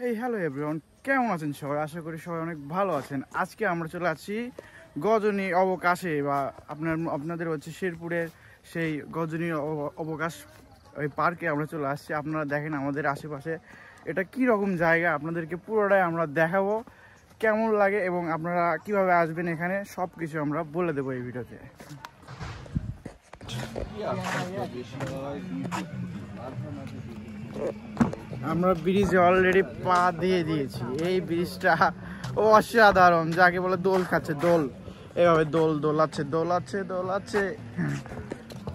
Hey hello everyone, কেমন আছেন সবাই? আশা করি সবাই অনেক ভালো আছেন। আজকে আমরা চলে আসছি গজনী অবকাশে, বা আপনাদের হচ্ছে শেরপুরের সেই গজনী অবকাশ ওই পার্কে আমরা চলে আসছি। আপনারা দেখেন আমাদের আশেপাশে এটা কি রকম জায়গা, আপনাদেরকে পুরোটাই আমরা দেখাবো কেমন লাগে এবং আপনারা কিভাবে আসবেন এখানে সব কিছু আমরা বলে দেবো এই ভিডিওতে। আমরা ব্রিজে অলরেডি পা দিয়ে দিয়েছি। এই ব্রিজটা অসাধারণ, যাকে বলে দোল খাচ্ছে, দোল এভাবে দোলাচ্ছে।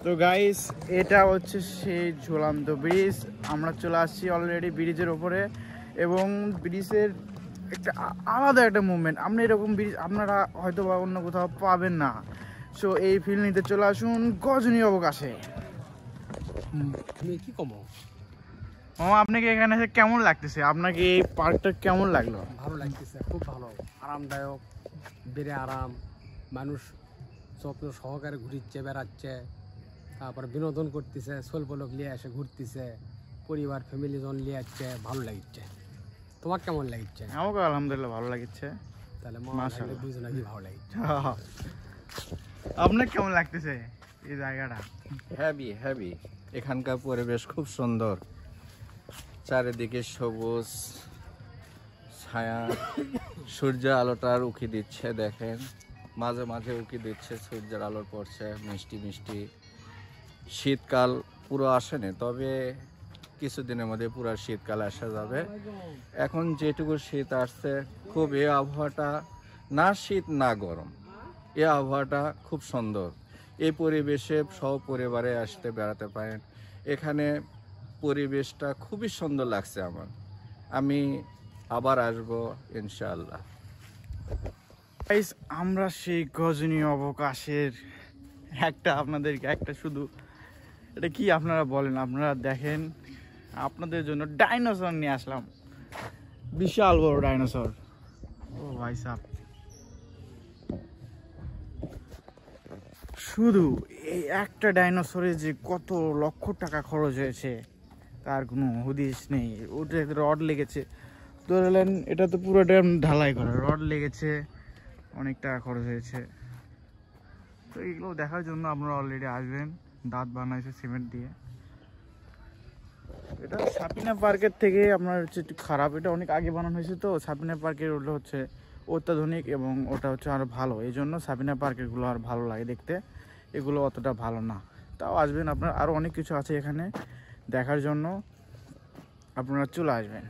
তো গাইস, এটা হচ্ছে সেই ঝুলন্ত ব্রিজ। আমরা চলে আসছি অলরেডি ব্রিজের ওপরে, এবং ব্রিজের একটা আলাদা একটা মুভমেন্ট। আপনি এরকম ব্রিজ আপনারা হয়তো বা অন্য কোথাও পাবেন না। সো এই ফিল নিতে চলে আসুন গজনী অবকাশে। কি কমো মামা, আপনাকে এখানে এসে কেমন লাগতেছে? আপনাকে এই পার্কটা কেমন লাগলো? ভালো লাগতেছে, খুব ভালো, আরামদায়ক, বেড়ে আরাম, মানুষ যত্ন সহকারে ঘুরিচ্ছে, বেড়াচ্ছে, তারপরে বিনোদন করতেছে, সোলপলক নিয়ে এসে ঘুরতেছে, পরিবার ফ্যামিলি জন নিয়ে আসছে, ভালো লাগছে। তোমার কেমন লাগছে? আমাকে আলহামদুলিল্লাহ ভালো লাগছে। তাহলে মাশাআল্লাহ, দুজনে ভালো লাগছে। আপনার কেমন লাগতেছে এই জায়গাটা? হ্যাভি। এখানকার পরিবেশ খুব সুন্দর, চারিদিকে সবুজ ছায়া, সূর্য আলোটার উকি দিচ্ছে, দেখেন মাঝে মাঝে উকি দিচ্ছে, সূর্যের আলো পড়ছে মিষ্টি মিষ্টি। শীতকাল পুরো আসেনি, তবে কিছুদিনের মধ্যে পুরো শীতকাল আসা যাবে। এখন যেটুকু শীত আসছে, খুব এই আবহাওয়াটা না শীত না গরম, এই আবহাওয়াটা খুব সুন্দর। এই পরিবেশে সপরিবারে আসতে বেড়াতে পারেন। এখানে পরিবেশটা খুবই সুন্দর লাগছে আমার। আমি আবার আসবো ইনশাআল্লাহ। গাইস, আমরা সেই গজনী অবকাশের আপনাদেরকে শুধু এটা কি আপনারা বলেন, আপনারা দেখেন, আপনাদের জন্য ডাইনোসর নিয়ে আসলাম, বিশাল বড় ডাইনোসর। ও ভাই সাহেব, শুধু এই একটা ডাইনোসরে যে কত লক্ষ টাকা খরচ হয়েছে তার কোনো হদিস নেই। ওটা রড লেগেছে, ধরলেন এটা তো পুরোটা ঢালাই করা, রড লেগেছে, অনেক টাকা খরচ হয়েছে। তো এগুলো দেখার জন্য আপনারা অলরেডি আসবেন। দাঁত বানাইছে সিমেন্ট দিয়ে। এটা সাপিনা পার্কের থেকে আপনার হচ্ছে একটু খারাপ, এটা অনেক আগে বানানো হয়েছে। তো সাপিনা পার্কের ওটা হচ্ছে অত্যাধুনিক এবং ওটা হচ্ছে আরও ভালো, এই জন্য সাপিনা পার্কেরগুলো আর ভালো লাগে দেখতে, এগুলো অতটা ভালো না। তাও আসবেন, আপনার আরও অনেক কিছু আছে এখানে দেখার জন্য, আপনারা চলে আসবেন।